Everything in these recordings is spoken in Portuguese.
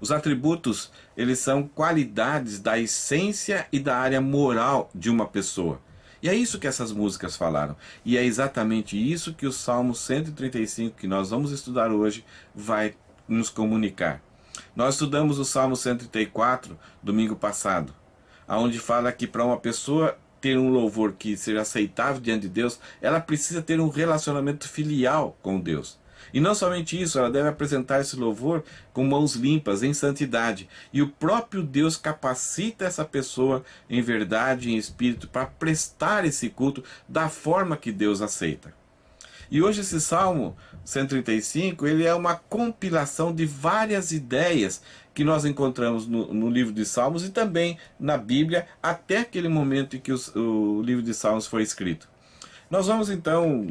Os atributos, eles são qualidades da essência e da área moral de uma pessoa. E é isso que essas músicas falaram. E é exatamente isso que o Salmo 135, que nós vamos estudar hoje, vai nos comunicar. Nós estudamos o Salmo 134 domingo passado, onde fala que para uma pessoa ter um louvor que seja aceitável diante de Deus, ela precisa ter um relacionamento filial com Deus. E não somente isso, ela deve apresentar esse louvor com mãos limpas, em santidade. E o próprio Deus capacita essa pessoa em verdade e em espírito para prestar esse culto da forma que Deus aceita. E hoje esse Salmo 135, ele é uma compilação de várias ideias que nós encontramos no livro de Salmos e também na Bíblia, até aquele momento em que o livro de Salmos foi escrito. Nós vamos então,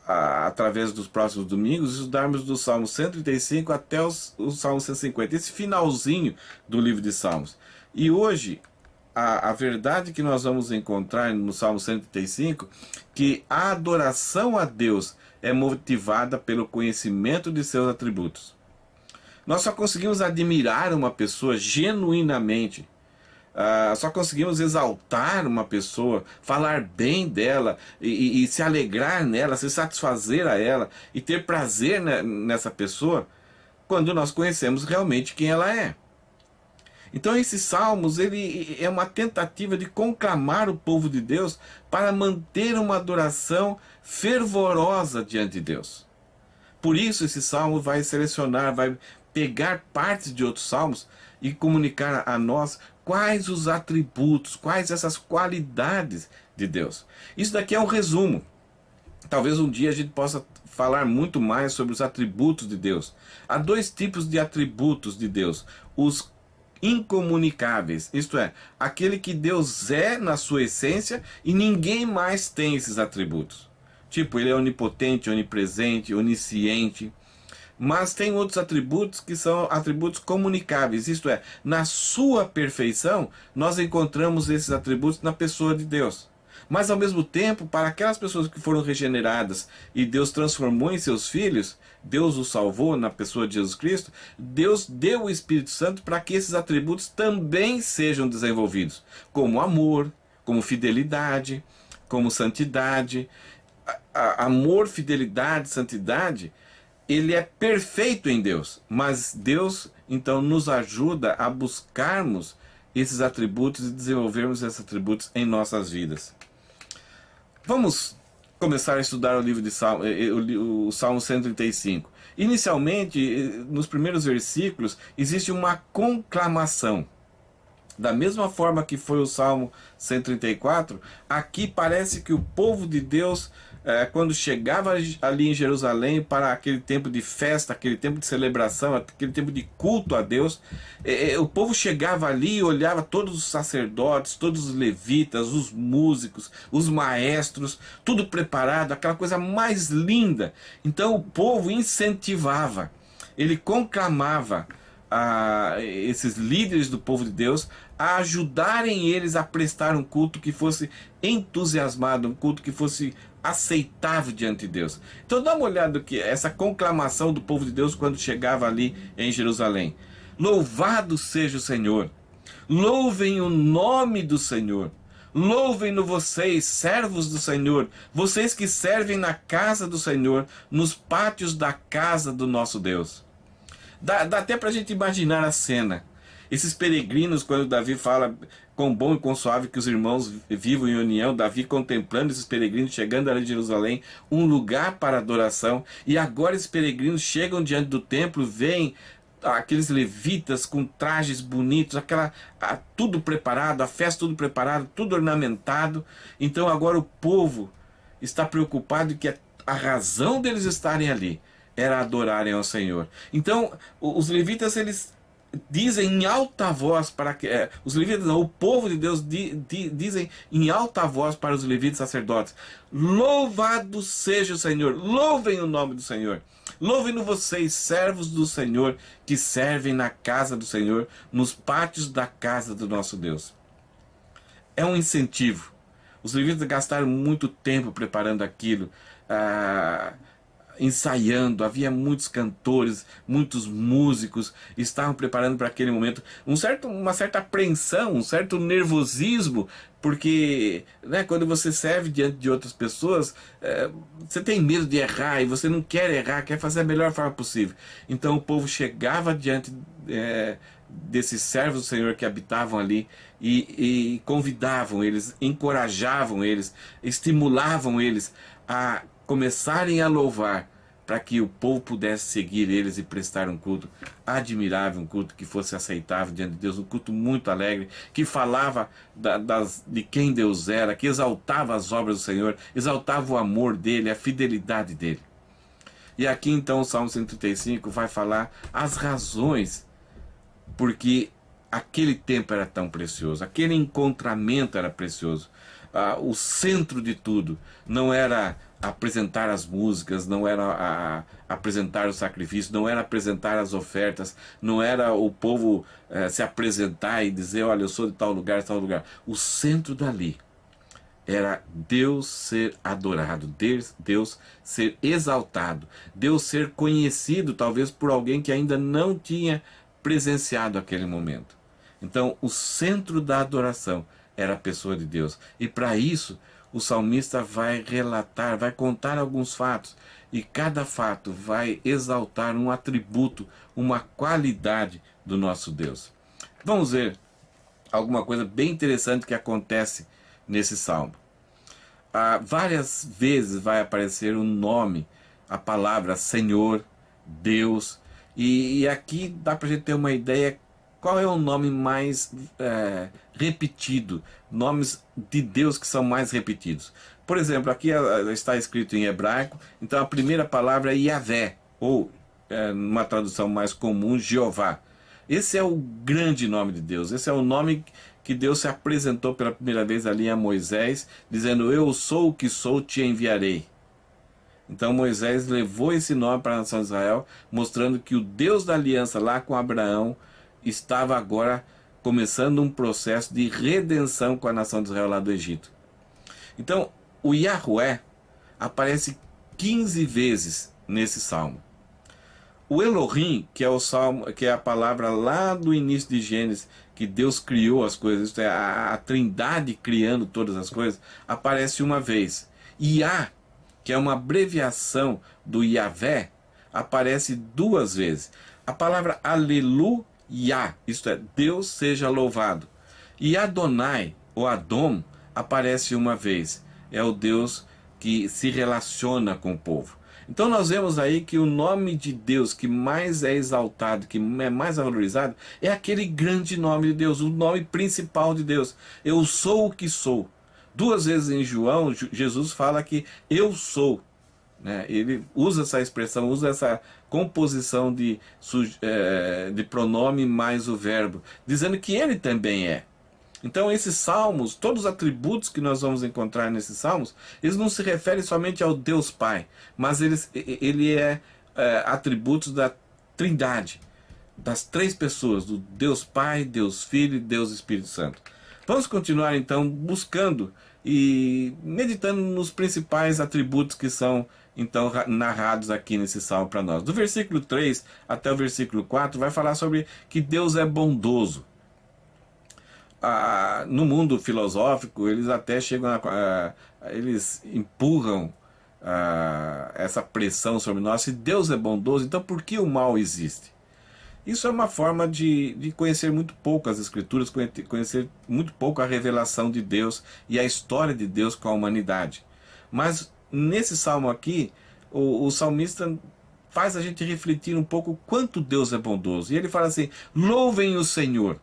através dos próximos domingos, estudarmos do Salmo 135 até o Salmo 150, esse finalzinho do livro de Salmos. E hoje, a verdade que nós vamos encontrar no Salmo 135, que a adoração a Deus é motivada pelo conhecimento de seus atributos. Nós só conseguimos admirar uma pessoa genuinamente, só conseguimos exaltar uma pessoa, falar bem dela e se alegrar nela, se satisfazer a ela e ter prazer nessa pessoa quando nós conhecemos realmente quem ela é. Então esses salmos, ele é uma tentativa de conclamar o povo de Deus para manter uma adoração fervorosa diante de Deus. Por isso esse salmo vai selecionar, vai pegar partes de outros salmos e comunicar a nós quais os atributos, quais essas qualidades de Deus. Isso daqui é um resumo. Talvez um dia a gente possa falar muito mais sobre os atributos de Deus. Há dois tipos de atributos de Deus. Os incomunicáveis, isto é, aquele que Deus é na sua essência e ninguém mais tem esses atributos. Tipo, ele é onipotente, onipresente, onisciente. Mas tem outros atributos que são atributos comunicáveis, isto é, na sua perfeição, nós encontramos esses atributos na pessoa de Deus. Mas ao mesmo tempo, para aquelas pessoas que foram regeneradas e Deus transformou em seus filhos, Deus os salvou na pessoa de Jesus Cristo, Deus deu o Espírito Santo para que esses atributos também sejam desenvolvidos, como amor, como fidelidade, como santidade. Amor, fidelidade, santidade, ele é perfeito em Deus, mas Deus então nos ajuda a buscarmos esses atributos e desenvolvermos esses atributos em nossas vidas. Vamos começar a estudar o livro de Salmo, o Salmo 135. Inicialmente, nos primeiros versículos, existe uma conclamação. Da mesma forma que foi o Salmo 134, aqui parece que o povo de Deus, quando chegava ali em Jerusalém para aquele tempo de festa, aquele tempo de celebração, aquele tempo de culto a Deus, o povo chegava ali e olhava todos os sacerdotes, todos os levitas, os músicos, os maestros, tudo preparado, aquela coisa mais linda. Então o povo incentivava, ele conclamava esses líderes do povo de Deus a ajudarem eles a prestar um culto que fosse entusiasmado, um culto que fosse aceitável diante de Deus. Então dá uma olhada que essa conclamação do povo de Deus quando chegava ali em Jerusalém. Louvado seja o Senhor, louvem o nome do Senhor, louvem-no vocês, servos do Senhor, vocês que servem na casa do Senhor, nos pátios da casa do nosso Deus. Dá até para a gente imaginar a cena. Esses peregrinos, quando Davi fala quão bom e quão suave que os irmãos vivam em união, Davi contemplando esses peregrinos chegando ali de Jerusalém, um lugar para adoração, e agora esses peregrinos chegam diante do templo, veem aqueles levitas com trajes bonitos, tudo preparado, a festa tudo preparado, tudo ornamentado. Então agora o povo está preocupado que a razão deles estarem ali era adorarem ao Senhor. Então os levitas, eles dizem em alta voz para que os levitas, não, o povo de Deus dizem em alta voz para os levitas sacerdotes: louvado seja o Senhor, louvem o nome do Senhor, louvem-no vocês, servos do Senhor, que servem na casa do Senhor, nos pátios da casa do nosso Deus. É um incentivo. Os levitas gastaram muito tempo preparando aquilo, ensaiando, havia muitos cantores, muitos músicos, estavam preparando para aquele momento, uma certa apreensão, um certo nervosismo, porque, né, quando você serve diante de outras pessoas, você tem medo de errar e você não quer errar, quer fazer a melhor forma possível. Então o povo chegava diante desses servos do Senhor que habitavam ali e convidavam eles, encorajavam eles, estimulavam eles a começarem a louvar, para que o povo pudesse seguir eles e prestar um culto admirável, um culto que fosse aceitável diante de Deus, um culto muito alegre, que falava de quem Deus era, que exaltava as obras do Senhor, exaltava o amor dele, a fidelidade dele. E aqui então o Salmo 135 vai falar as razões porque aquele tempo era tão precioso, aquele encontramento era precioso. O centro de tudo não era apresentar as músicas, não era apresentar o sacrifício, não era apresentar as ofertas, não era o povo se apresentar e dizer, olha, eu sou de tal lugar, tal lugar. O centro dali era Deus ser adorado, Deus ser exaltado, Deus ser conhecido, talvez por alguém que ainda não tinha presenciado aquele momento. Então, o centro da adoração era a pessoa de Deus. E para isso, o salmista vai relatar, vai contar alguns fatos. E cada fato vai exaltar um atributo, uma qualidade do nosso Deus. Vamos ver alguma coisa bem interessante que acontece nesse salmo. Várias vezes vai aparecer um nome, a palavra Senhor, Deus. E aqui dá para a gente ter uma ideia qual é o nome mais repetido, nomes de Deus que são mais repetidos. Por exemplo, aqui está escrito em hebraico, então a primeira palavra é Yahvé, ou numa tradução mais comum, Jeová. Esse é o grande nome de Deus, esse é o nome que Deus se apresentou pela primeira vez ali a Moisés, dizendo, eu sou o que sou, te enviarei. Então Moisés levou esse nome para a nação de Israel, mostrando que o Deus da aliança lá com Abraão estava agora começando um processo de redenção com a nação de Israel lá do Egito. Então, o Yahvé aparece 15 vezes nesse salmo. O Elohim, que é o salmo, que é a palavra lá do início de Gênesis, que Deus criou as coisas, isto é, a Trindade criando todas as coisas, aparece uma vez. Yah, que é uma abreviação do Yahvé, aparece 2 vezes. A palavra Aleluia, isto é, Deus seja louvado. E Adonai, ou Adom, aparece uma vez. É o Deus que se relaciona com o povo. Então nós vemos aí que o nome de Deus que mais é exaltado, que é mais valorizado, é aquele grande nome de Deus, o nome principal de Deus. Eu sou o que sou. 2 vezes em João, Jesus fala que eu sou. Ele usa essa expressão, usa essa composição de pronome mais o verbo, dizendo que ele também é. Então esses salmos, todos os atributos que nós vamos encontrar nesses salmos, eles não se referem somente ao Deus Pai, mas ele é atributos da Trindade, das 3 pessoas, do Deus Pai, Deus Filho e Deus Espírito Santo. Vamos continuar então buscando e meditando nos principais atributos que são então narrados aqui nesse salmo para nós. Do versículo 3 até o versículo 4 vai falar sobre que Deus é bondoso. No mundo filosófico, eles até chegam eles empurram essa pressão sobre nós. Se Deus é bondoso, então por que o mal existe? Isso é uma forma de conhecer muito pouco as Escrituras, conhecer muito pouco a revelação de Deus e a história de Deus com a humanidade. Mas nesse salmo aqui, o salmista faz a gente refletir um pouco quanto Deus é bondoso. E ele fala assim, louvem o Senhor.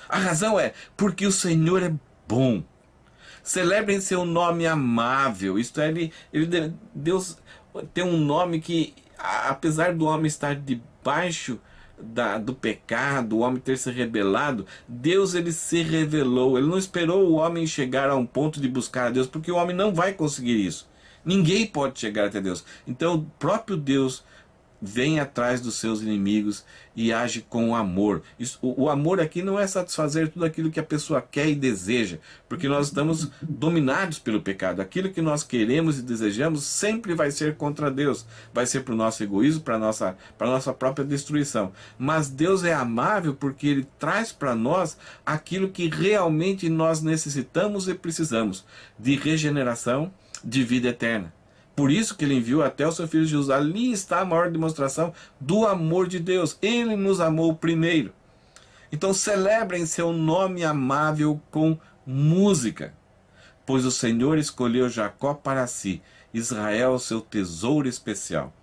A razão é porque o Senhor é bom. Celebrem seu nome amável. Isto é, Deus tem um nome que, apesar do homem estar debaixo do pecado, o homem ter se rebelado, Deus ele se revelou. Ele não esperou o homem chegar a um ponto de buscar a Deus, porque o homem não vai conseguir isso. Ninguém pode chegar até Deus. Então o próprio Deus vem atrás dos seus inimigos e age com amor. O amor aqui não é satisfazer tudo aquilo que a pessoa quer e deseja, porque nós estamos dominados pelo pecado. Aquilo que nós queremos e desejamos sempre vai ser contra Deus, vai ser para o nosso egoísmo, para a nossa própria destruição. Mas Deus é amável porque Ele traz para nós aquilo que realmente nós necessitamos e precisamos, de regeneração, de vida eterna. Por isso que Ele enviou até o seu Filho Jesus. Ali está a maior demonstração do amor de Deus. Ele nos amou primeiro. Então celebrem seu nome amável com música, pois o Senhor escolheu Jacó para si, Israel seu tesouro especial.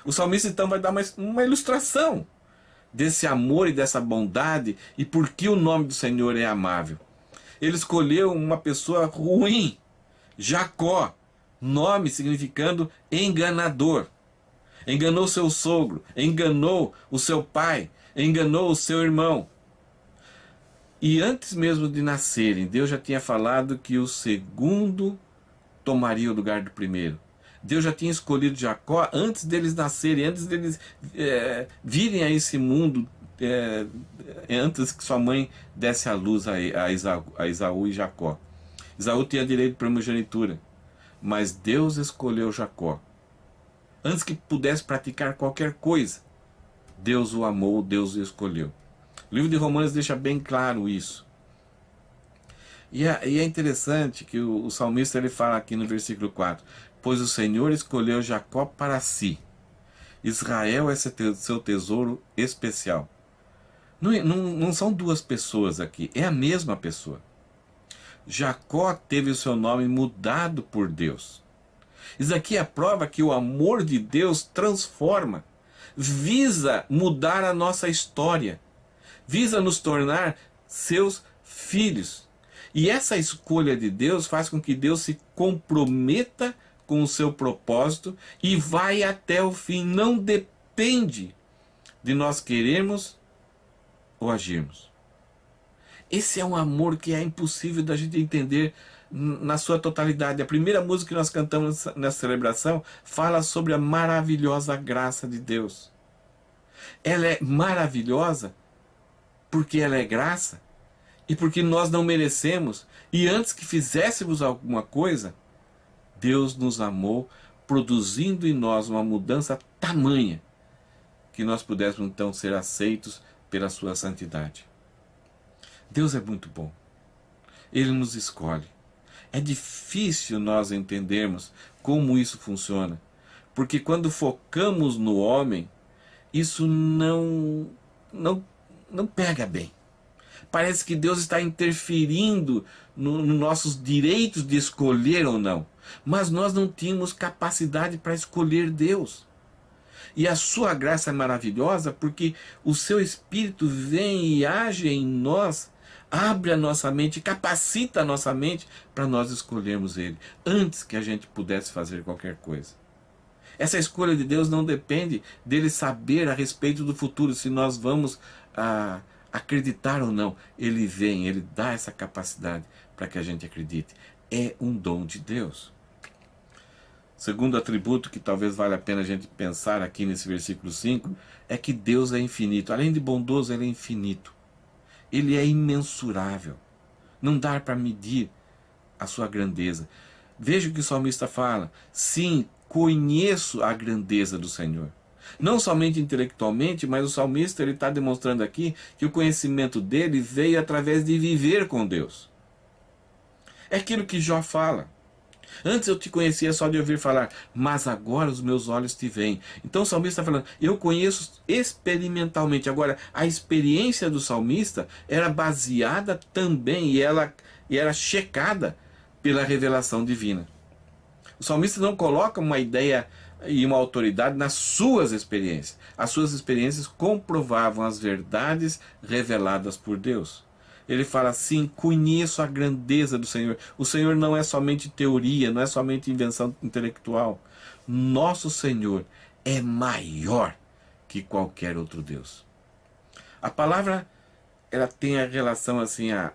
O salmista então vai dar uma ilustração desse amor e dessa bondade e por que o nome do Senhor é amável. Ele escolheu uma pessoa ruim, Jacó, nome significando enganador. Enganou seu sogro, enganou o seu pai, enganou o seu irmão. E antes mesmo de nascerem, Deus já tinha falado que o segundo tomaria o lugar do primeiro. Deus já tinha escolhido Jacó antes deles nascerem, antes deles virem a esse mundo, antes que sua mãe desse à luz a Esaú e Jacó. Esaú tinha direito de primogenitura, mas Deus escolheu Jacó. Antes que pudesse praticar qualquer coisa, Deus o amou, Deus o escolheu. O livro de Romanos deixa bem claro isso. E é interessante que o salmista ele fala aqui no versículo 4: pois o Senhor escolheu Jacó para si, Israel é seu tesouro especial. Não são duas pessoas aqui, é a mesma pessoa. Jacó teve o seu nome mudado por Deus. Isso aqui é a prova que o amor de Deus transforma, visa mudar a nossa história, visa nos tornar seus filhos. E essa escolha de Deus faz com que Deus se comprometa com o seu propósito e vai até o fim. Não depende de nós querermos ou agirmos. Esse é um amor que é impossível da gente entender na sua totalidade. A primeira música que nós cantamos nessa celebração fala sobre a maravilhosa graça de Deus. Ela é maravilhosa porque ela é graça e porque nós não merecemos. E antes que fizéssemos alguma coisa, Deus nos amou, produzindo em nós uma mudança tamanha que nós pudéssemos então ser aceitos pela sua santidade. Deus é muito bom. Ele nos escolhe. É difícil nós entendermos como isso funciona, porque quando focamos no homem, isso não pega bem. Parece que Deus está interferindo nos nossos direitos de escolher ou não. Mas nós não tínhamos capacidade para escolher Deus. E a sua graça é maravilhosa porque o seu Espírito vem e age em nós, abre a nossa mente, capacita a nossa mente para nós escolhermos Ele, antes que a gente pudesse fazer qualquer coisa. Essa escolha de Deus não depende dele saber a respeito do futuro, se nós vamos acreditar ou não. Ele vem, ele dá essa capacidade para que a gente acredite. É um dom de Deus. Segundo atributo que talvez valha a pena a gente pensar aqui nesse versículo 5, é que Deus é infinito. Além de bondoso, Ele é infinito. Ele é imensurável. Não dá para medir a sua grandeza. Veja o que o salmista fala. Sim, conheço a grandeza do Senhor. Não somente intelectualmente, mas o salmista está demonstrando aqui que o conhecimento dele veio através de viver com Deus. É aquilo que Jó fala. Antes eu te conhecia só de ouvir falar, mas agora os meus olhos te veem. Então o salmista está falando, eu conheço experimentalmente. Agora, a experiência do salmista era baseada também e era checada pela revelação divina. O salmista não coloca uma ideia e uma autoridade nas suas experiências. As suas experiências comprovavam as verdades reveladas por Deus. Ele fala assim, conheço a grandeza do Senhor. O Senhor não é somente teoria, não é somente invenção intelectual. Nosso Senhor é maior que qualquer outro Deus. A palavra, ela tem a relação assim, a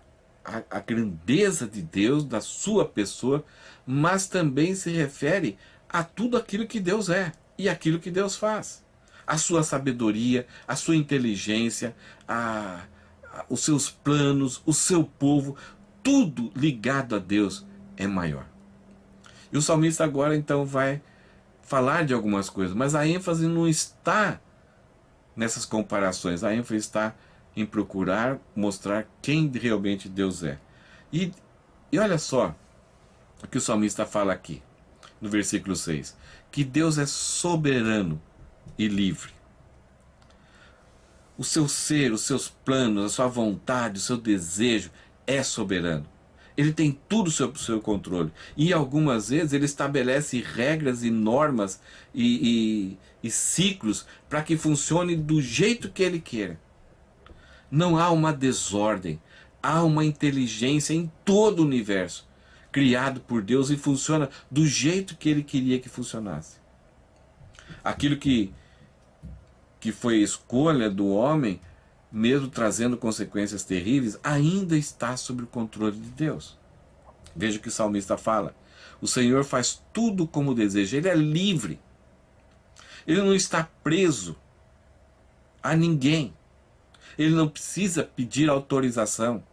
grandeza de Deus, da sua pessoa, mas também se refere a tudo aquilo que Deus é e aquilo que Deus faz. a sua sabedoria, a sua inteligência, os seus planos, o seu povo, tudo ligado a Deus é maior. E o salmista agora então vai falar de algumas coisas, mas a ênfase não está nessas comparações, a ênfase está em procurar mostrar quem realmente Deus é. E olha só o que o salmista fala aqui, no versículo 6, que Deus é soberano e livre. O seu ser, os seus planos, a sua vontade, o seu desejo é soberano. Ele tem tudo sob o seu controle. E algumas vezes ele estabelece regras e normas e ciclos para que funcione do jeito que ele queira. Não há uma desordem, há uma inteligência em todo o universo, criado por Deus e funciona do jeito que ele queria que funcionasse. Aquilo que foi escolha do homem, mesmo trazendo consequências terríveis, ainda está sob o controle de Deus. Veja o que o salmista fala. O Senhor faz tudo como deseja. Ele é livre. Ele não está preso a ninguém. Ele não precisa pedir autorização.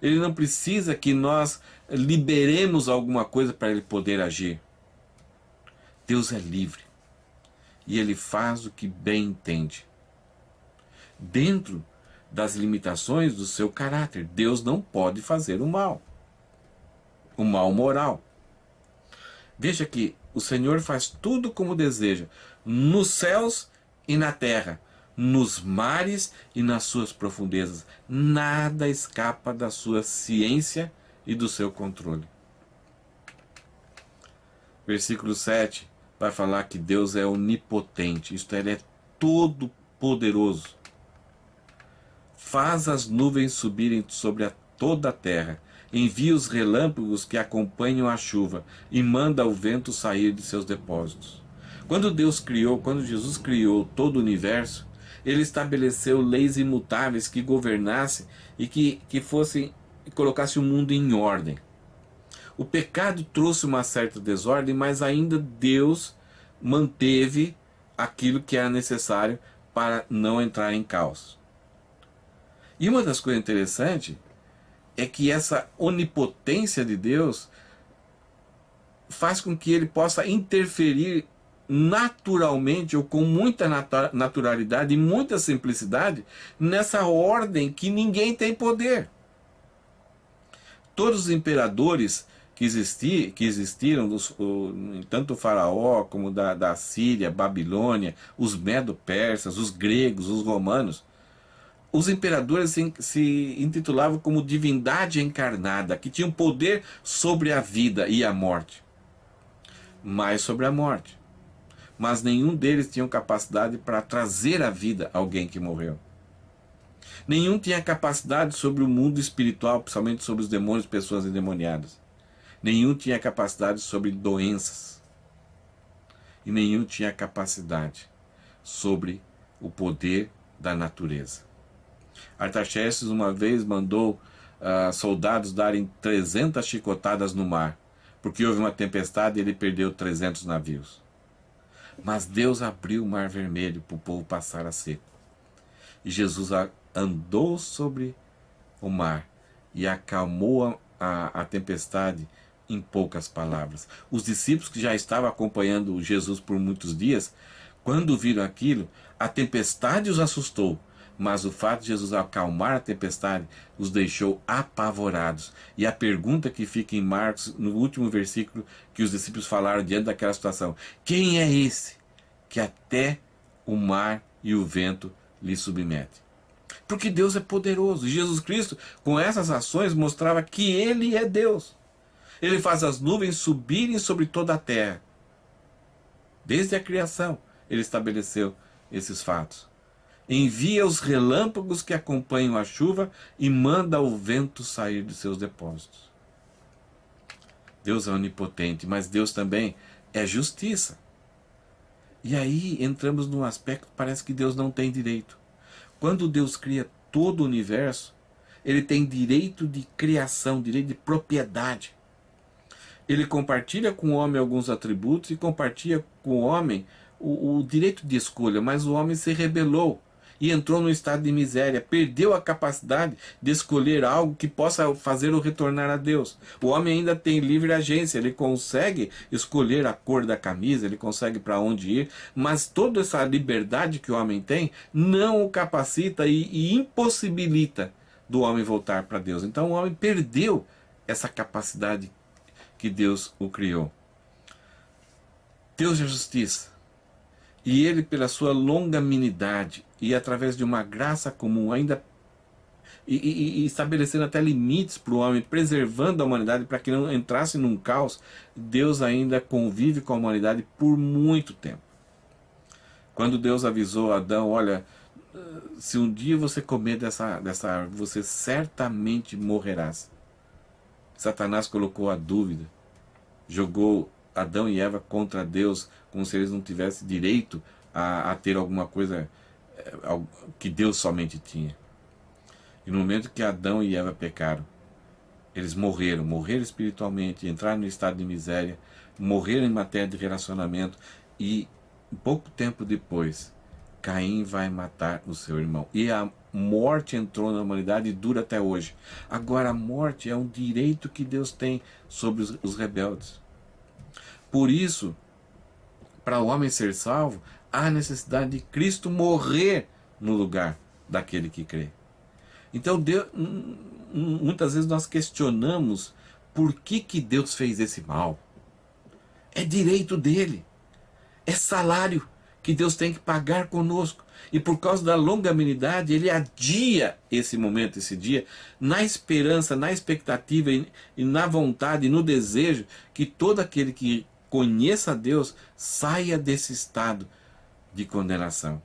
Ele não precisa que nós liberemos alguma coisa para ele poder agir. Deus é livre. E ele faz o que bem entende, dentro das limitações do seu caráter. Deus não pode fazer o mal moral. Veja que o Senhor faz tudo como deseja, nos céus e na terra, nos mares e nas suas profundezas. Nada escapa da sua ciência e do seu controle. Versículo 7 vai falar que Deus é onipotente, isto é, Ele é todo poderoso. Faz as nuvens subirem sobre toda a terra, envia os relâmpagos que acompanham a chuva e manda o vento sair de seus depósitos. Quando Jesus criou todo o universo, Ele estabeleceu leis imutáveis que governassem e que colocasse o mundo em ordem. O pecado trouxe uma certa desordem, mas ainda Deus manteve aquilo que era necessário para não entrar em caos. E uma das coisas interessantes é que essa onipotência de Deus faz com que ele possa interferir naturalmente ou com muita naturalidade e muita simplicidade nessa ordem que ninguém tem poder. Todos os imperadores que existiram, tanto o faraó como da Síria, Babilônia, os medo-persas, os gregos, os romanos, os imperadores se intitulavam como divindade encarnada, que tinham poder sobre a vida e a morte. Mais sobre a morte. Mas nenhum deles tinha capacidade para trazer à vida alguém que morreu. Nenhum tinha capacidade sobre o mundo espiritual, principalmente sobre os demônios, pessoas endemoniadas. Nenhum tinha capacidade sobre doenças. E nenhum tinha capacidade sobre o poder da natureza. Artaxerxes uma vez mandou soldados darem 300 chicotadas no mar, porque houve uma tempestade e ele perdeu 300 navios. Mas Deus abriu o mar vermelho para o povo passar a seco. E Jesus andou sobre o mar e acalmou a tempestade em poucas palavras. Os discípulos que já estavam acompanhando Jesus por muitos dias, quando viram aquilo, a tempestade os assustou, mas o fato de Jesus acalmar a tempestade os deixou apavorados. E a pergunta que fica em Marcos, no último versículo, que os discípulos falaram diante daquela situação: quem é esse que até o mar e o vento lhe submetem? Porque Deus é poderoso. Jesus Cristo, com essas ações, mostrava que Ele é Deus. Ele faz as nuvens subirem sobre toda a terra. Desde a criação, Ele estabeleceu esses fatos. Envia os relâmpagos que acompanham a chuva e manda o vento sair de seus depósitos. Deus é onipotente, mas Deus também é justiça. E aí entramos num aspecto que parece que Deus não tem direito. Quando Deus cria todo o universo, Ele tem direito de criação, direito de propriedade. Ele compartilha com o homem alguns atributos e compartilha com o homem o direito de escolha, mas o homem se rebelou e entrou num estado de miséria, perdeu a capacidade de escolher algo que possa fazê-lo retornar a Deus. O homem ainda tem livre agência, ele consegue escolher a cor da camisa, ele consegue para onde ir, mas toda essa liberdade que o homem tem não o capacita e impossibilita do homem voltar para Deus. Então o homem perdeu essa capacidade que Deus o criou. Deus é justiça. E ele, pela sua longanimidade e através de uma graça comum, ainda e estabelecendo até limites para o homem, preservando a humanidade para que não entrasse num caos, Deus ainda convive com a humanidade por muito tempo. Quando Deus avisou a Adão, olha, se um dia você comer dessa árvore, você certamente morrerás. Satanás colocou a dúvida, jogou Adão e Eva contra Deus, como se eles não tivessem direito a ter alguma coisa que Deus somente tinha. E no momento que Adão e Eva pecaram, eles morreram espiritualmente, entraram no estado de miséria, morreram em matéria de relacionamento, e pouco tempo depois, Caim vai matar o seu irmão. E a morte entrou na humanidade e dura até hoje. Agora a morte é um direito que Deus tem sobre os rebeldes. Por isso, para o homem ser salvo, há necessidade de Cristo morrer no lugar daquele que crê. Então, Deus, muitas vezes nós questionamos por que Deus fez esse mal. É direito dele. É salário que Deus tem que pagar conosco. E por causa da longanimidade, ele adia esse momento, esse dia, na esperança, na expectativa e na vontade e no desejo que todo aquele que conheça a Deus, saia desse estado de condenação.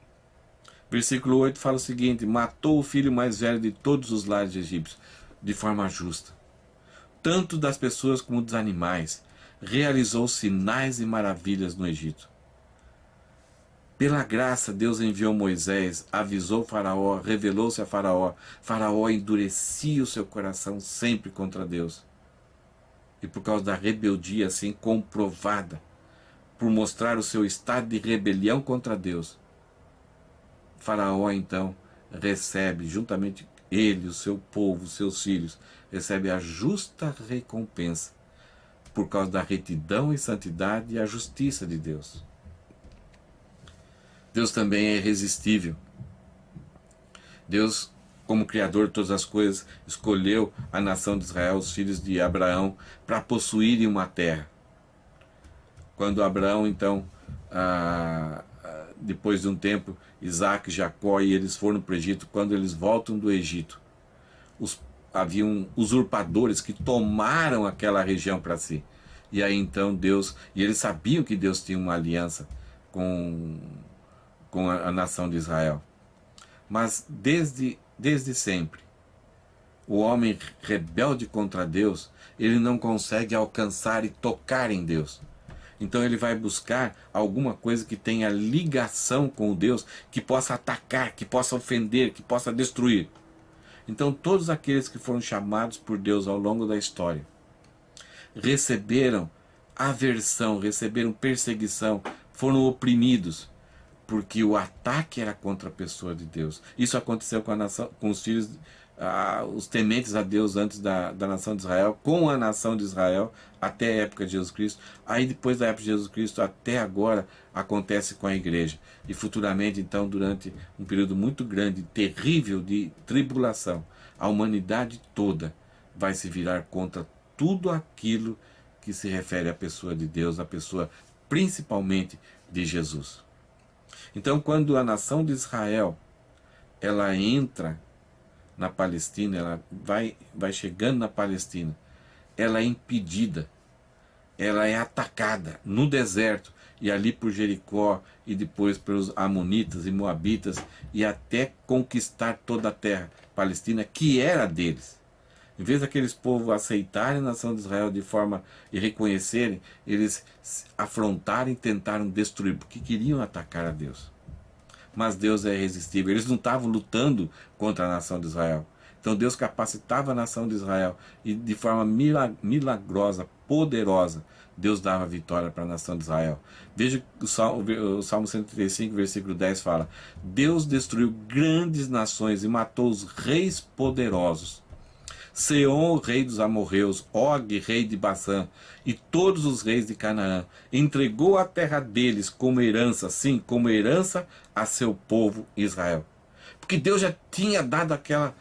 Versículo 8 fala o seguinte: matou o filho mais velho de todos os lares egípcios, de forma justa, tanto das pessoas como dos animais, realizou sinais e maravilhas no Egito. Pela graça, Deus enviou Moisés, avisou Faraó, revelou-se a Faraó. Faraó endurecia o seu coração sempre contra Deus. E por causa da rebeldia assim comprovada, por mostrar o seu estado de rebelião contra Deus, Faraó então recebe, juntamente ele, o seu povo, os seus filhos, recebe a justa recompensa por causa da retidão e santidade e a justiça de Deus. Deus também é irresistível. Deus, como Criador de todas as coisas, escolheu a nação de Israel, os filhos de Abraão, para possuírem uma terra. Quando Abraão, então, depois de um tempo, Isaac, Jacó e eles foram para o Egito, quando eles voltam do Egito, haviam usurpadores que tomaram aquela região para si. E aí então Deus, e eles sabiam que Deus tinha uma aliança com a nação de Israel. Mas desde sempre, o homem rebelde contra Deus, ele não consegue alcançar e tocar em Deus. Então ele vai buscar alguma coisa que tenha ligação com o Deus, que possa atacar, que possa ofender, que possa destruir. Então todos aqueles que foram chamados por Deus ao longo da história, receberam aversão, receberam perseguição, foram oprimidos, porque o ataque era contra a pessoa de Deus. Isso aconteceu com a nação, com os filhos, os tementes a Deus antes da nação de Israel, com a nação de Israel, até a época de Jesus Cristo. Aí depois da época de Jesus Cristo, até agora, acontece com a igreja. E futuramente, então, durante um período muito grande, terrível de tribulação, a humanidade toda vai se virar contra tudo aquilo que se refere à pessoa de Deus, à pessoa principalmente de Jesus. Então, quando a nação de Israel ela entra na Palestina, ela vai chegando na Palestina, ela é impedida, ela é atacada no deserto, e ali por Jericó, e depois pelos amonitas e moabitas, e até conquistar toda a terra palestina, que era deles. Em vez daqueles povos aceitarem a nação de Israel de forma e reconhecerem, eles afrontaram e tentaram destruir, porque queriam atacar a Deus. Mas Deus é irresistível. Eles não estavam lutando contra a nação de Israel. Então Deus capacitava a nação de Israel e de forma milagrosa, poderosa, Deus dava vitória para a nação de Israel. Veja o Salmo 135, versículo 10 fala: Deus destruiu grandes nações e matou os reis poderosos. Seom, rei dos amorreus, Og, rei de Bassã, e todos os reis de Canaã, entregou a terra deles como herança, sim, como herança a seu povo Israel. Porque Deus já tinha dado aquela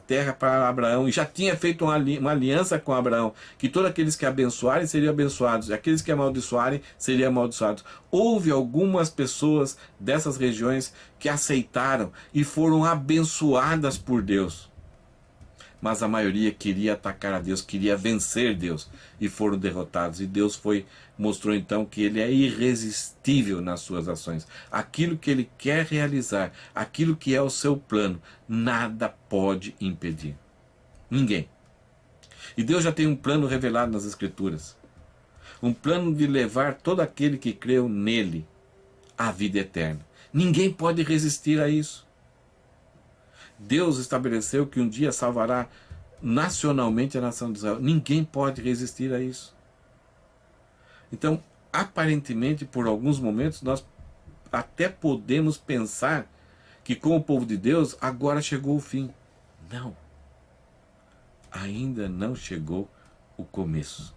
terra para Abraão, e já tinha feito uma aliança com Abraão, que todos aqueles que abençoarem seriam abençoados, e aqueles que amaldiçoarem seriam amaldiçoados. Houve algumas pessoas dessas regiões que aceitaram e foram abençoadas por Deus. Mas a maioria queria atacar a Deus, queria vencer Deus, e foram derrotados. E Deus mostrou então que ele é irresistível nas suas ações. Aquilo que ele quer realizar, aquilo que é o seu plano, nada pode impedir. Ninguém. E Deus já tem um plano revelado nas Escrituras. Um plano de levar todo aquele que creu nele à vida eterna. Ninguém pode resistir a isso. Deus estabeleceu que um dia salvará nacionalmente a nação de Israel. Ninguém pode resistir a isso. Então, aparentemente, por alguns momentos, nós até podemos pensar que com o povo de Deus, agora chegou o fim. Não. Ainda não chegou o começo.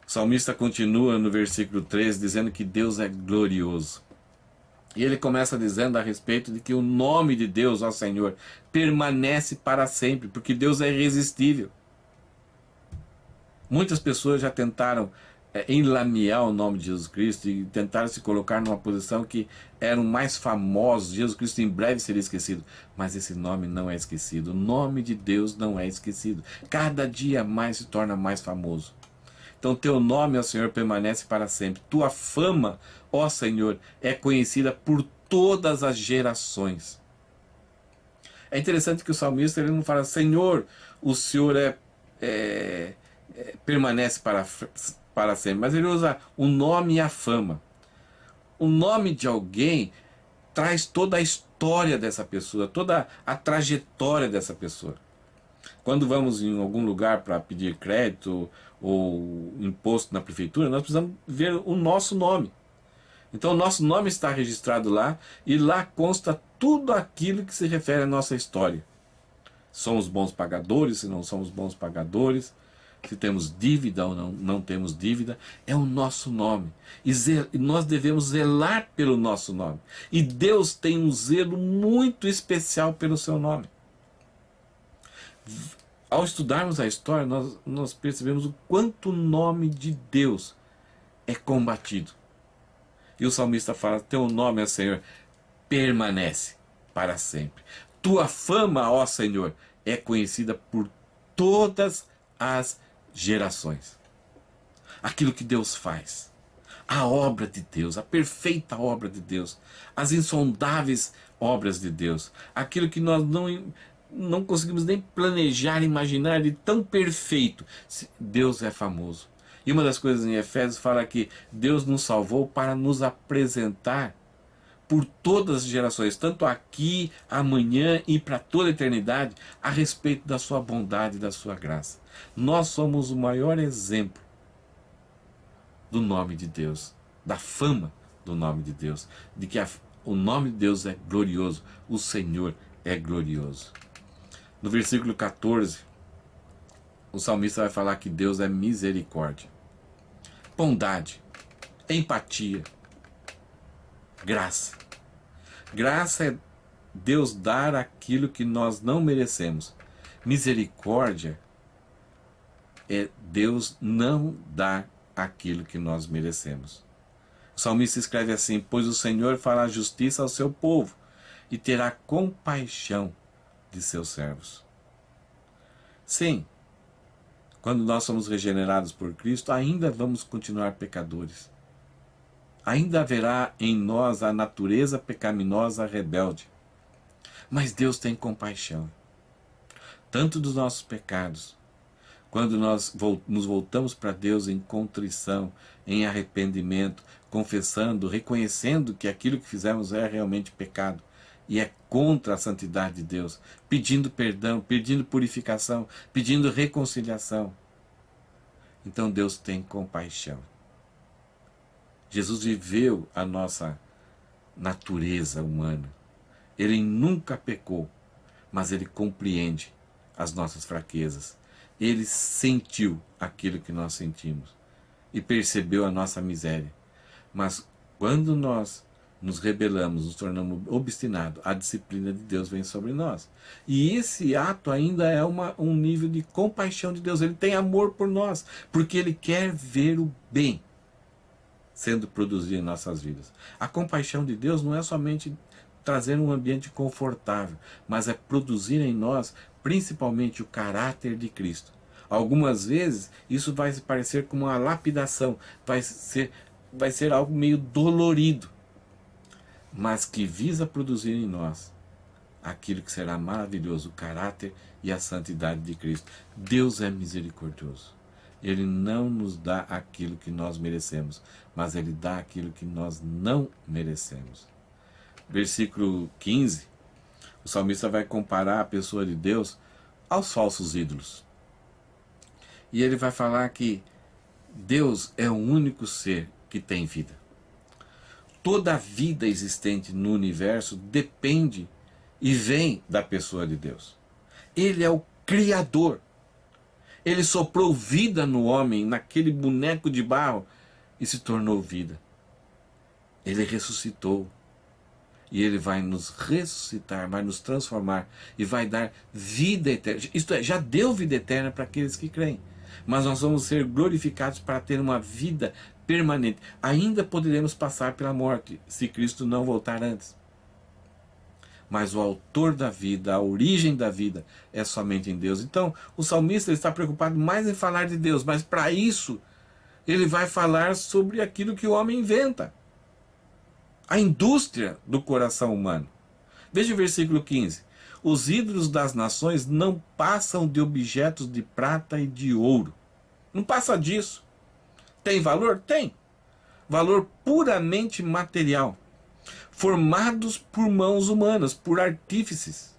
O salmista continua no versículo 3, dizendo que Deus é glorioso. E ele começa dizendo a respeito de que o nome de Deus, ó Senhor, permanece para sempre, porque Deus é irresistível. Muitas pessoas já tentaram enlamear o nome de Jesus Cristo e tentaram se colocar numa posição que eram mais famosos. Jesus Cristo em breve seria esquecido. Mas esse nome não é esquecido. O nome de Deus não é esquecido. Cada dia mais se torna mais famoso. Então teu nome, ó Senhor, permanece para sempre. Tua fama, ó Senhor, é conhecida por todas as gerações. É interessante que o salmista ele não fala: Senhor, o Senhor permanece para sempre. Mas ele usa o nome e a fama. O nome de alguém traz toda a história dessa pessoa, toda a trajetória dessa pessoa. Quando vamos em algum lugar para pedir crédito ou imposto na prefeitura, nós precisamos ver o nosso nome. Então o nosso nome está registrado lá, e lá consta tudo aquilo que se refere à nossa história. Somos bons pagadores, se não somos bons pagadores, se temos dívida ou não temos dívida, é o nosso nome. E nós devemos zelar pelo nosso nome. E Deus tem um zelo muito especial pelo seu nome. Ao estudarmos a história, nós percebemos o quanto o nome de Deus é combatido. E o salmista fala: teu nome, ó Senhor, permanece para sempre. Tua fama, ó Senhor, é conhecida por todas as gerações. Aquilo que Deus faz, a obra de Deus, a perfeita obra de Deus, as insondáveis obras de Deus, aquilo que nós não conseguimos nem planejar, imaginar, de tão perfeito. Deus é famoso. E uma das coisas em Efésios fala que Deus nos salvou para nos apresentar por todas as gerações, tanto aqui, amanhã e para toda a eternidade, a respeito da sua bondade e da sua graça. Nós somos o maior exemplo do nome de Deus, da fama do nome de Deus, de que o nome de Deus é glorioso, o Senhor é glorioso. No versículo 14, o salmista vai falar que Deus é misericórdia, bondade, empatia, graça. Graça é Deus dar aquilo que nós não merecemos. Misericórdia é Deus não dar aquilo que nós merecemos. O salmista escreve assim: pois o Senhor fará justiça ao seu povo e terá compaixão de seus servos. Sim, quando nós somos regenerados por Cristo, ainda vamos continuar pecadores. Ainda haverá em nós a natureza pecaminosa rebelde. Mas Deus tem compaixão, tanto dos nossos pecados, quando nós nos voltamos para Deus em contrição, em arrependimento, confessando, reconhecendo que aquilo que fizemos é realmente pecado e é contra a santidade de Deus, pedindo perdão, pedindo purificação, pedindo reconciliação. Então Deus tem compaixão. Jesus viveu a nossa natureza humana. Ele nunca pecou, mas ele compreende as nossas fraquezas. Ele sentiu aquilo que nós sentimos e percebeu a nossa miséria. Mas quando nós nos rebelamos, nos tornamos obstinados, a disciplina de Deus vem sobre nós. E esse ato ainda é um nível de compaixão de Deus. Ele tem amor por nós, porque Ele quer ver o bem sendo produzido em nossas vidas. A compaixão de Deus não é somente trazer um ambiente confortável, mas é produzir em nós, principalmente, o caráter de Cristo. Algumas vezes, isso vai parecer como uma lapidação, vai ser algo meio dolorido, mas que visa produzir em nós aquilo que será maravilhoso, o caráter e a santidade de Cristo. Deus é misericordioso. Ele não nos dá aquilo que nós merecemos, mas Ele dá aquilo que nós não merecemos. Versículo 15, o salmista vai comparar a pessoa de Deus aos falsos ídolos. E ele vai falar que Deus é o único ser que tem vida. Toda a vida existente no universo depende e vem da pessoa de Deus. Ele é o Criador. Ele soprou vida no homem, naquele boneco de barro, e se tornou vida. Ele ressuscitou. E Ele vai nos ressuscitar, vai nos transformar e vai dar vida eterna. Isto é, já deu vida eterna para aqueles que creem. Mas nós vamos ser glorificados para ter uma vida permanente. Ainda poderemos passar pela morte, se Cristo não voltar antes. Mas o autor da vida, a origem da vida, é somente em Deus. Então, o salmista está preocupado mais em falar de Deus, mas para isso, ele vai falar sobre aquilo que o homem inventa. A indústria do coração humano. Veja o versículo 15. Os ídolos das nações não passam de objetos de prata e de ouro. Não passa disso. Tem valor? Tem. Valor puramente material. Formados por mãos humanas, por artífices.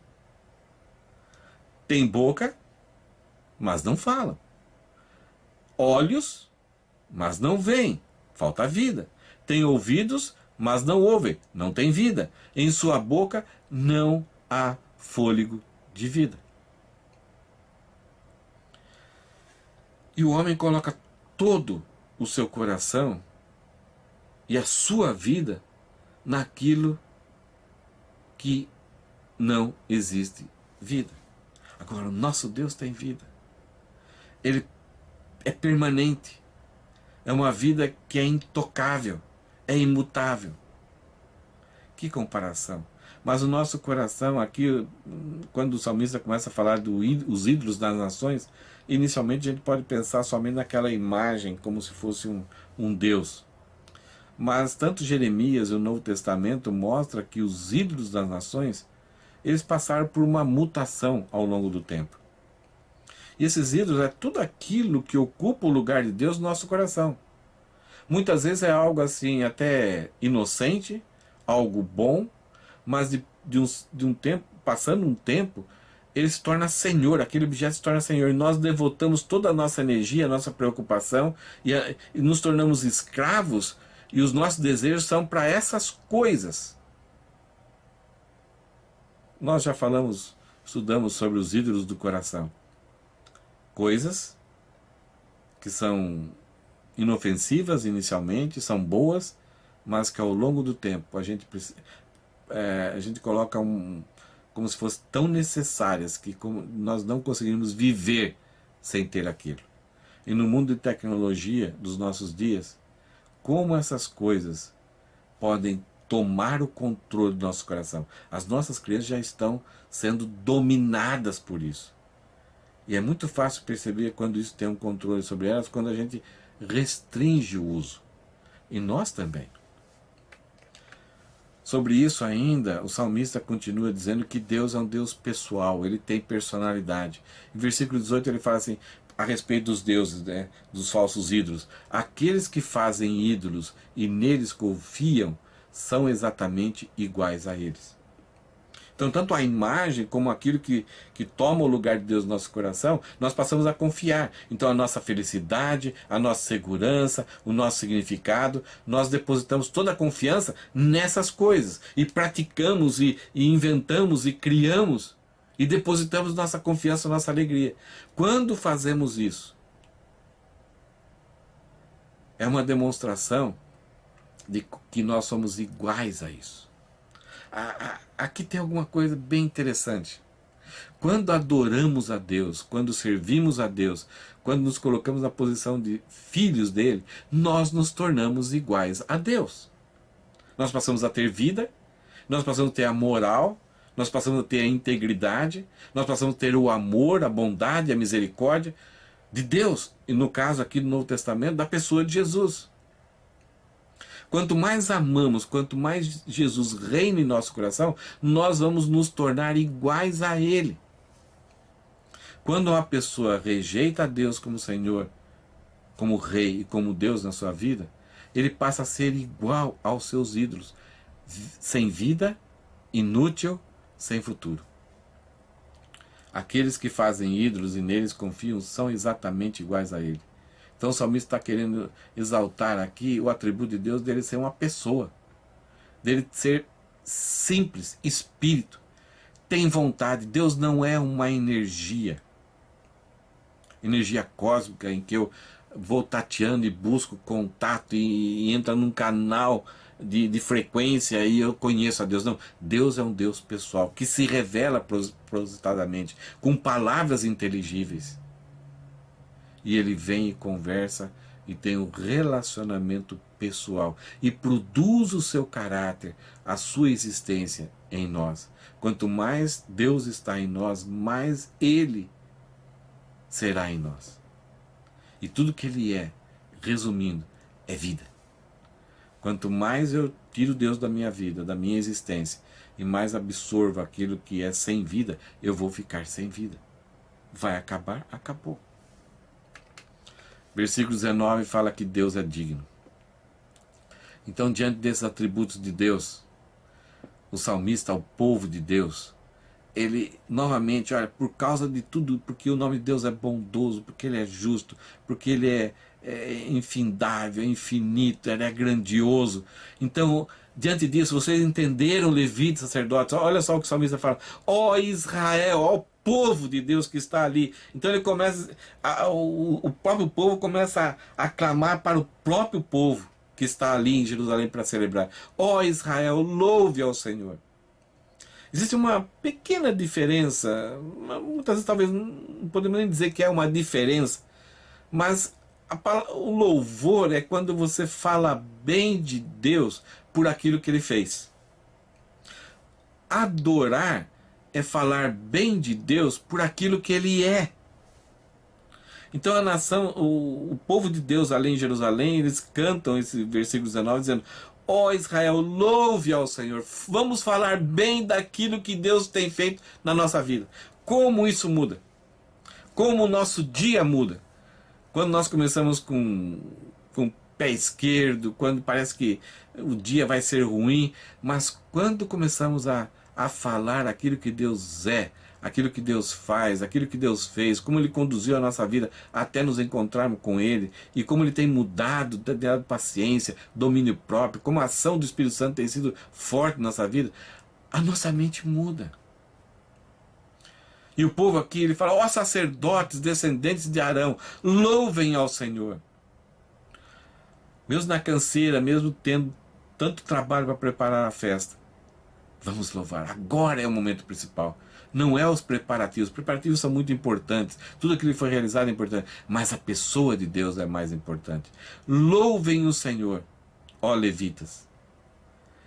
Tem boca, mas não falam. Olhos, mas não veem. Falta vida. Tem ouvidos, mas não ouvem, não tem vida. Em sua boca não há fôlego de vida. E o homem coloca todo o seu coração e a sua vida naquilo que não existe vida. Agora, o nosso Deus tem vida. Ele é permanente. É uma vida que é intocável. É imutável. Que comparação. Mas o nosso coração aqui, quando o salmista começa a falar dos ídolos das nações, inicialmente a gente pode pensar somente naquela imagem, como se fosse um Deus. Mas tanto Jeremias e o Novo Testamento mostra que os ídolos das nações, eles passaram por uma mutação ao longo do tempo. E esses ídolos é tudo aquilo que ocupa o lugar de Deus no nosso coração. Muitas vezes é algo assim, até inocente, algo bom, mas de um tempo, passando um tempo, ele se torna senhor, aquele objeto se torna senhor, e nós devotamos toda a nossa energia, a nossa preocupação, e nos tornamos escravos, e os nossos desejos são para essas coisas. Nós já estudamos sobre os ídolos do coração. Coisas que são inofensivas inicialmente, são boas, mas que ao longo do tempo a gente coloca como se fossem tão necessárias que nós não conseguimos viver sem ter aquilo. E no mundo de tecnologia dos nossos dias, como essas coisas podem tomar o controle do nosso coração. As nossas crianças já estão sendo dominadas por isso. E é muito fácil perceber quando isso tem um controle sobre elas, quando a gente restringe o uso. E nós também. Sobre isso ainda, o salmista continua dizendo que Deus é um Deus pessoal, Ele tem personalidade. Em versículo 18 ele fala assim, a respeito dos deuses, né, dos falsos ídolos. Aqueles que fazem ídolos e neles confiam, são exatamente iguais a eles. Então, tanto a imagem como aquilo que toma o lugar de Deus no nosso coração, nós passamos a confiar. Então, a nossa felicidade, a nossa segurança, o nosso significado, nós depositamos toda a confiança nessas coisas. E praticamos, e inventamos, e criamos, e depositamos nossa confiança, nossa alegria. Quando fazemos isso, é uma demonstração de que nós somos iguais a isso. Aqui tem alguma coisa bem interessante. Quando adoramos a Deus, quando servimos a Deus, quando nos colocamos na posição de filhos dele, nós nos tornamos iguais a Deus. Nós passamos a ter vida, nós passamos a ter a moral, nós passamos a ter a integridade, nós passamos a ter o amor, a bondade, a misericórdia de Deus, e no caso aqui do Novo Testamento, da pessoa de Jesus. Quanto mais amamos, quanto mais Jesus reina em nosso coração, nós vamos nos tornar iguais a Ele. Quando uma pessoa rejeita a Deus como Senhor, como Rei e como Deus na sua vida, ele passa a ser igual aos seus ídolos, sem vida, inútil, sem futuro. Aqueles que fazem ídolos e neles confiam são exatamente iguais a Ele. Então o salmista está querendo exaltar aqui o atributo de Deus, dele ser uma pessoa, dele ser simples, espírito, tem vontade. Deus não é uma energia cósmica em que eu vou tateando e busco contato e entra num canal de frequência e eu conheço a Deus. Não, Deus é um Deus pessoal, que se revela propositadamente, com palavras inteligíveis. E ele vem e conversa e tem um relacionamento pessoal e produz o seu caráter, a sua existência em nós. Quanto mais Deus está em nós, mais Ele será em nós. E tudo que Ele é, resumindo, é vida. Quanto mais eu tiro Deus da minha vida, da minha existência, e mais absorvo aquilo que é sem vida, eu vou ficar sem vida. Vai acabar? Acabou. Versículo 19 fala que Deus é digno. Então, diante desses atributos de Deus, o salmista, o povo de Deus, ele novamente, olha, por causa de tudo, porque o nome de Deus é bondoso, porque Ele é justo, porque Ele é infindável, é infinito, Ele é grandioso. Então, diante disso, vocês entenderam, levitas, sacerdotes, olha só o que o salmista fala: ó Israel, ó povo de Deus que está ali. Então ele começa, o próprio povo começa a clamar para o próprio povo que está ali em Jerusalém para celebrar: ó Israel, louve ao Senhor. Existe uma pequena diferença, muitas vezes talvez não podemos nem dizer que é uma diferença, mas o louvor é quando você fala bem de Deus por aquilo que Ele fez. Adorar é falar bem de Deus por aquilo que Ele é. Então a nação, o povo de Deus ali em Jerusalém, eles cantam esse versículo 19 dizendo: ó Israel, louve ao Senhor. Vamos falar bem daquilo que Deus tem feito na nossa vida. Como isso muda? Como o nosso dia muda? Quando nós começamos com o pé esquerdo, quando parece que o dia vai ser ruim, mas quando começamos a falar aquilo que Deus é, aquilo que Deus faz, aquilo que Deus fez, como Ele conduziu a nossa vida até nos encontrarmos com Ele, e como Ele tem mudado, dado paciência, domínio próprio, como a ação do Espírito Santo tem sido forte na nossa vida, a nossa mente muda. E o povo aqui, ele fala: ó sacerdotes, descendentes de Arão, louvem ao Senhor. Mesmo na canseira, mesmo tendo tanto trabalho para preparar a festa, vamos louvar. Agora é o momento principal. Não é os preparativos. Os preparativos são muito importantes. Tudo aquilo que foi realizado é importante. Mas a pessoa de Deus é mais importante. Louvem o Senhor, ó levitas.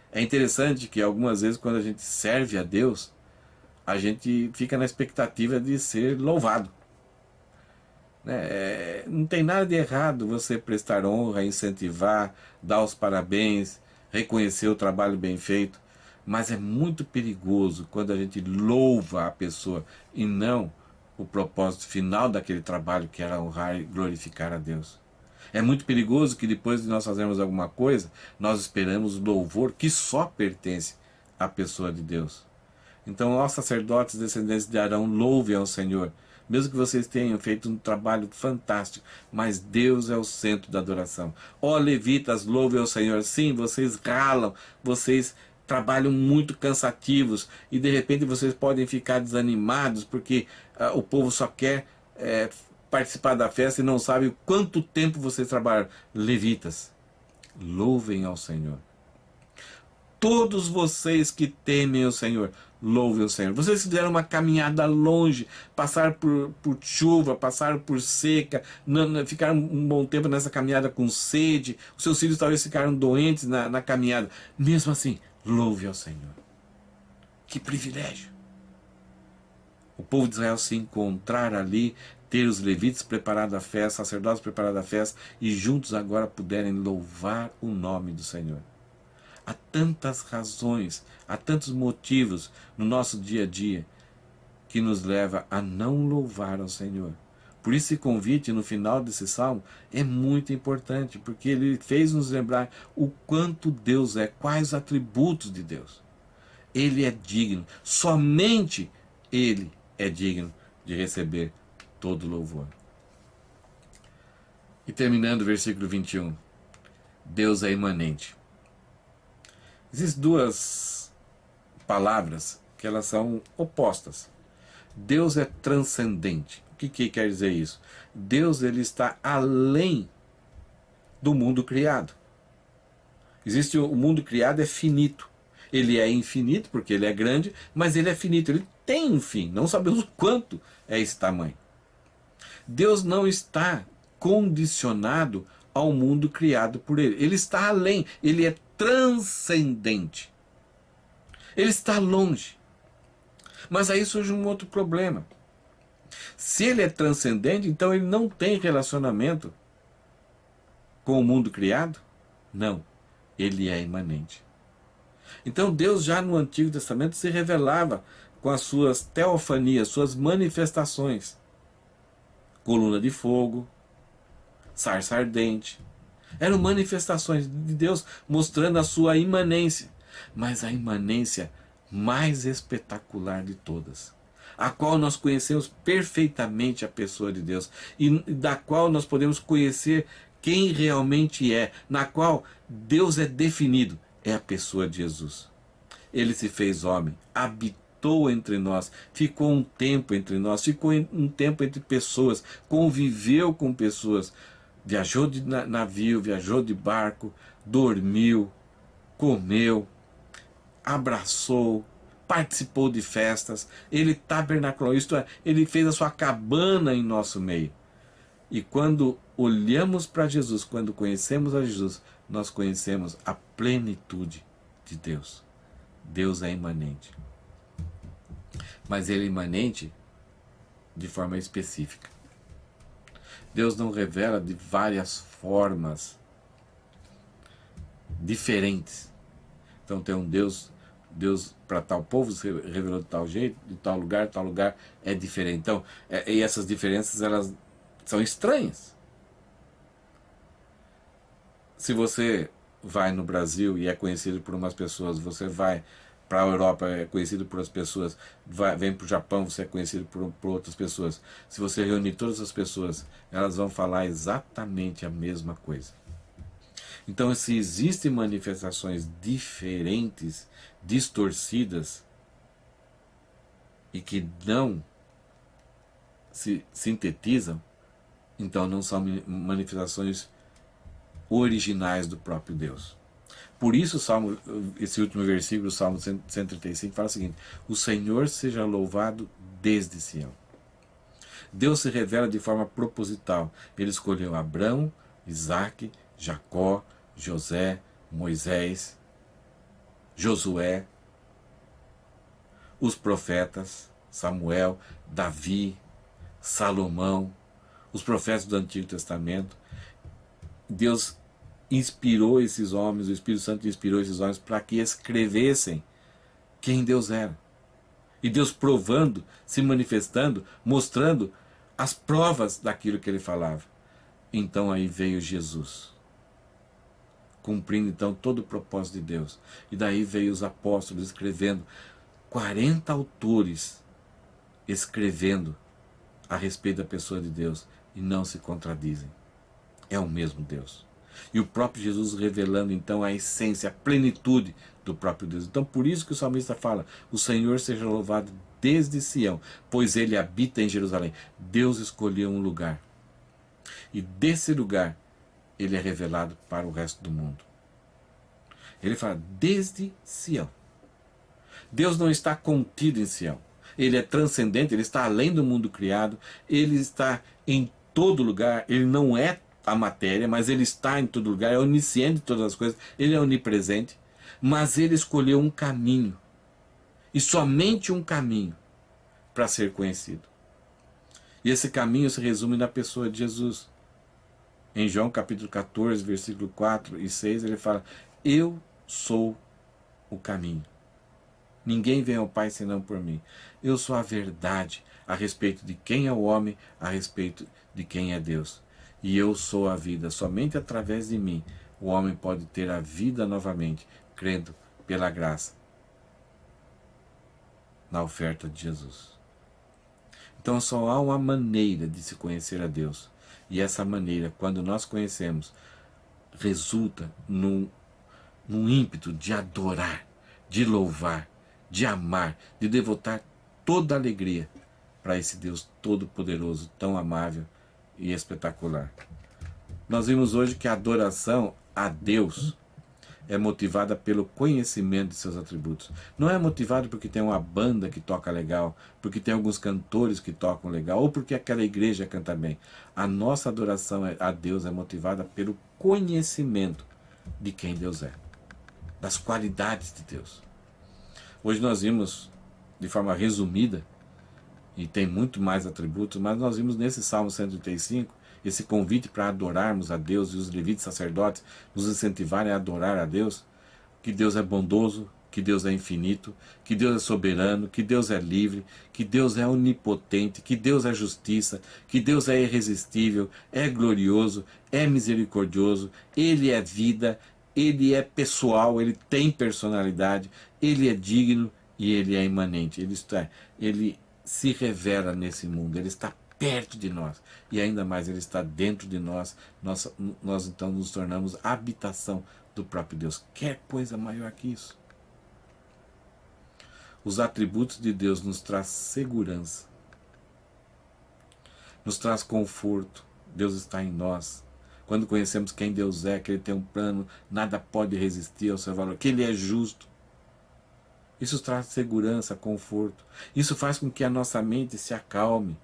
É interessante que algumas vezes quando a gente serve a Deus, a gente fica na expectativa de ser louvado. Não tem nada de errado você prestar honra, incentivar, dar os parabéns, reconhecer o trabalho bem feito. Mas é muito perigoso quando a gente louva a pessoa e não o propósito final daquele trabalho, que era honrar e glorificar a Deus. É muito perigoso que depois de nós fazermos alguma coisa, nós esperamos louvor que só pertence à pessoa de Deus. Então, ó sacerdotes descendentes de Arão, louvem ao Senhor. Mesmo que vocês tenham feito um trabalho fantástico, mas Deus é o centro da adoração. Ó levitas, louvem ao Senhor. Sim, vocês ralam, vocês trabalham muito cansativos e de repente vocês podem ficar desanimados porque o povo só quer participar da festa e não sabe quanto tempo vocês trabalham. Levitas, louvem ao Senhor. Todos vocês que temem o Senhor, louvem o Senhor. Vocês fizeram uma caminhada longe, passaram por chuva, passaram por seca, ficaram um bom tempo nessa caminhada com sede, os seus filhos talvez ficaram doentes na caminhada. Mesmo assim, louve ao Senhor. Que privilégio! O povo de Israel se encontrar ali, ter os levitas preparados a festa, sacerdotes preparados a festa, e juntos agora puderem louvar o nome do Senhor. Há tantas razões, há tantos motivos no nosso dia a dia que nos leva a não louvar ao Senhor. Por isso esse convite no final desse salmo é muito importante, porque ele fez nos lembrar o quanto Deus é, quais os atributos de Deus. Ele é digno, somente Ele é digno de receber todo louvor. E terminando o versículo 21, Deus é imanente. Existem duas palavras que elas são opostas. Deus é transcendente. O que quer dizer isso? Deus ele está além do mundo criado. Existe o mundo criado é finito. Ele é infinito porque ele é grande, mas ele é finito. Ele tem um fim. Não sabemos quanto é esse tamanho. Deus não está condicionado ao mundo criado por ele. Ele está além. Ele é transcendente. Ele está longe. Mas aí surge um outro problema. Se ele é transcendente, então ele não tem relacionamento com o mundo criado? Não. Ele é imanente. Então Deus já no Antigo Testamento se revelava com as suas teofanias, suas manifestações. Coluna de fogo, sarça ardente. Eram manifestações de Deus mostrando a sua imanência. Mas a imanência mais espetacular de todas, a qual nós conhecemos perfeitamente a pessoa de Deus e da qual nós podemos conhecer quem realmente é, na qual Deus é definido, é a pessoa de Jesus. Ele se fez homem, habitou entre nós, ficou um tempo entre nós, ficou um tempo entre pessoas, conviveu com pessoas, viajou de navio, viajou de barco, dormiu, comeu, abraçou, participou de festas, ele tabernaculou, isto é, ele fez a sua cabana em nosso meio. E quando olhamos para Jesus, quando conhecemos a Jesus, nós conhecemos a plenitude de Deus. Deus é imanente. Mas ele é imanente de forma específica. Deus não revela de várias formas diferentes. Então tem um Deus para tal povo se revelou de tal jeito, de tal lugar é diferente. Então, e essas diferenças elas são estranhas. Se você vai no Brasil e é conhecido por umas pessoas, você vai para a Europa, é conhecido por as pessoas, vem para o Japão, você é conhecido por outras pessoas. Se você reunir todas as pessoas, elas vão falar exatamente a mesma coisa. Então, se existem manifestações diferentes, distorcidas, e que não se sintetizam, então não são manifestações originais do próprio Deus. Por isso, esse último versículo, Salmo 135, fala o seguinte: o Senhor seja louvado desde Sião. Deus se revela de forma proposital. Ele escolheu Abrão, Isaque, Jacó, José, Moisés, Josué, os profetas, Samuel, Davi, Salomão, os profetas do Antigo Testamento. Deus inspirou esses homens, o Espírito Santo inspirou esses homens para que escrevessem quem Deus era. E Deus provando, se manifestando, mostrando as provas daquilo que ele falava. Então aí veio Jesus, cumprindo então todo o propósito de Deus. E daí veio os apóstolos escrevendo 40 autores escrevendo a respeito da pessoa de Deus e não se contradizem. É o mesmo Deus. E o próprio Jesus revelando então a essência, a plenitude do próprio Deus. Então por isso que o salmista fala: o Senhor seja louvado desde Sião, pois ele habita em Jerusalém. Deus escolheu um lugar. E desse lugar ele é revelado para o resto do mundo. Ele fala desde Sião. Deus não está contido em Sião. Ele é transcendente, ele está além do mundo criado, ele está em todo lugar, ele não é a matéria, mas ele está em todo lugar, é onisciente de todas as coisas, ele é onipresente, mas ele escolheu um caminho, e somente um caminho, para ser conhecido. E esse caminho se resume na pessoa de Jesus. Em João capítulo 14, versículo 4 e 6, ele fala: eu sou o caminho. Ninguém vem ao Pai senão por mim. Eu sou a verdade a respeito de quem é o homem, a respeito de quem é Deus. E eu sou a vida. Somente através de mim o homem pode ter a vida novamente, crendo pela graça na oferta de Jesus. Então só há uma maneira de se conhecer a Deus. E essa maneira, quando nós conhecemos, resulta num ímpeto de adorar, de louvar, de amar, de devotar toda a alegria para esse Deus todo-poderoso, tão amável e espetacular. Nós vimos hoje que a adoração a Deus é motivada pelo conhecimento de seus atributos. Não é motivado porque tem uma banda que toca legal, porque tem alguns cantores que tocam legal, ou porque aquela igreja canta bem. A nossa adoração a Deus é motivada pelo conhecimento de quem Deus é, das qualidades de Deus. Hoje nós vimos, de forma resumida, e tem muito mais atributos, mas nós vimos nesse Salmo 135, esse convite para adorarmos a Deus, e os levitas sacerdotes nos incentivarem a adorar a Deus, que Deus é bondoso, que Deus é infinito, que Deus é soberano, que Deus é livre, que Deus é onipotente, que Deus é justiça, que Deus é irresistível, é glorioso, é misericordioso, Ele é vida, Ele é pessoal, Ele tem personalidade, Ele é digno e Ele é imanente. Ele se revela nesse mundo, Ele está perto de nós e ainda mais Ele está dentro de nós. Nós então nos tornamos habitação do próprio Deus. Quer coisa maior que isso? Os atributos de Deus nos traz segurança, nos traz conforto. Deus está em nós. Quando conhecemos quem Deus é, que Ele tem um plano, nada pode resistir ao seu valor, que Ele é justo. Isso traz segurança, conforto. Isso faz com que a nossa mente se acalme.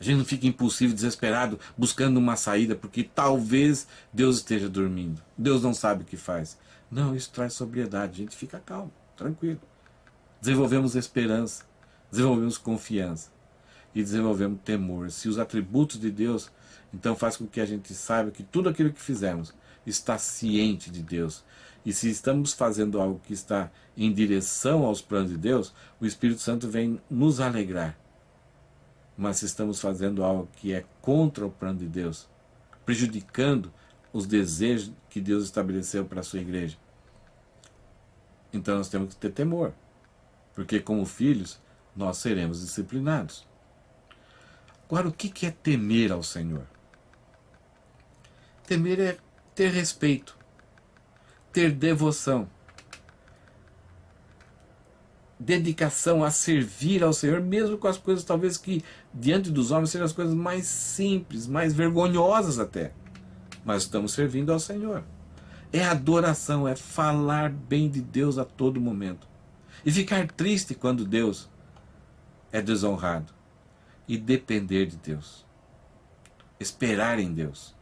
A gente não fica impulsivo, desesperado, buscando uma saída, porque talvez Deus esteja dormindo. Deus não sabe o que faz. Não, isso traz sobriedade. A gente fica calmo, tranquilo. Desenvolvemos esperança, desenvolvemos confiança e desenvolvemos temor. Se os atributos de Deus, então faz com que a gente saiba que tudo aquilo que fizemos está ciente de Deus. E se estamos fazendo algo que está em direção aos planos de Deus, o Espírito Santo vem nos alegrar. Mas se estamos fazendo algo que é contra o plano de Deus, prejudicando os desejos que Deus estabeleceu para a sua igreja, então nós temos que ter temor. Porque como filhos, nós seremos disciplinados. Agora, o que é temer ao Senhor? Temer é ter respeito, ter devoção, dedicação a servir ao Senhor, mesmo com as coisas talvez que diante dos homens sejam as coisas mais simples, mais vergonhosas até. Mas estamos servindo ao Senhor. É adoração, é falar bem de Deus a todo momento. E ficar triste quando Deus é desonrado. E depender de Deus. Esperar em Deus.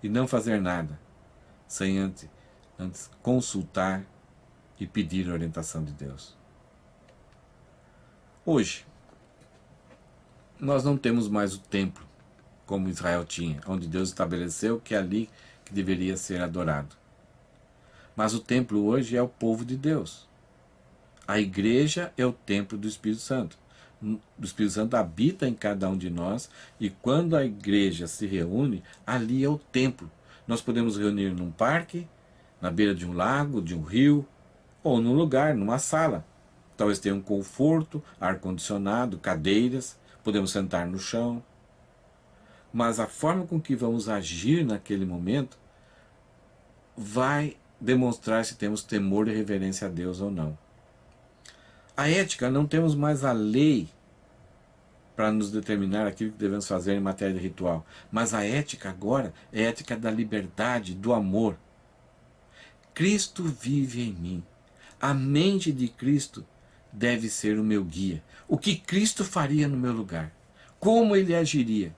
E não fazer nada sem antes consultar e pedir a orientação de Deus. Hoje, nós não temos mais o templo como Israel tinha, onde Deus estabeleceu que é ali que deveria ser adorado. Mas o templo hoje é o povo de Deus. A igreja é o templo do Espírito Santo. O Espírito Santo habita em cada um de nós e quando a igreja se reúne, ali é o templo. Nós podemos reunir num parque, na beira de um lago, de um rio, ou num lugar, numa sala. Talvez tenha um conforto, ar-condicionado, cadeiras, podemos sentar no chão. Mas a forma com que vamos agir naquele momento vai demonstrar se temos temor e reverência a Deus ou não. A ética, não temos mais a lei para nos determinar aquilo que devemos fazer em matéria de ritual. Mas a ética agora é a ética da liberdade, do amor. Cristo vive em mim. A mente de Cristo deve ser o meu guia. O que Cristo faria no meu lugar? Como ele agiria?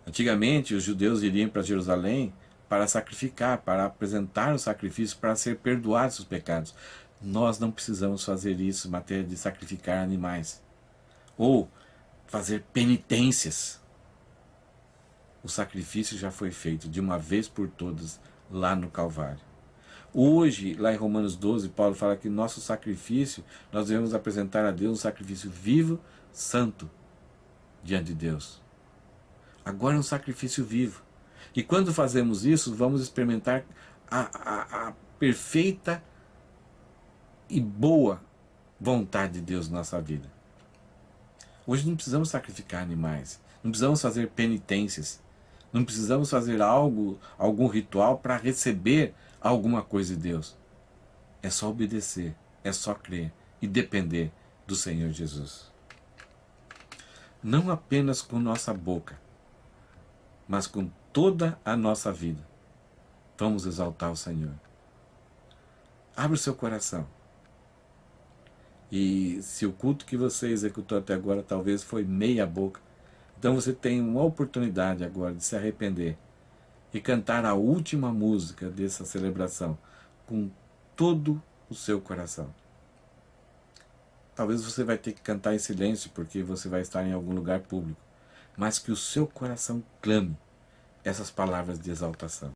Antigamente, os judeus iriam para Jerusalém para sacrificar, para apresentar o sacrifício, para ser perdoados os pecados. Nós não precisamos fazer isso em matéria de sacrificar animais ou fazer penitências. O sacrifício já foi feito de uma vez por todas lá no Calvário. Hoje, lá em Romanos 12, Paulo fala que nosso sacrifício, nós devemos apresentar a Deus um sacrifício vivo, santo, diante de Deus. Agora é um sacrifício vivo. E quando fazemos isso, vamos experimentar a perfeita e boa vontade de Deus na nossa vida. Hoje não precisamos sacrificar animais, não precisamos fazer penitências, não precisamos fazer algum ritual para receber alguma coisa de Deus. É só obedecer, é só crer e depender do Senhor Jesus. Não apenas com nossa boca, mas com toda a nossa vida. Vamos exaltar o Senhor. Abre o seu coração. E se o culto que você executou até agora talvez foi meia boca, então você tem uma oportunidade agora de se arrepender e cantar a última música dessa celebração com todo o seu coração. Talvez você vai ter que cantar em silêncio porque você vai estar em algum lugar público, mas que o seu coração clame essas palavras de exaltação.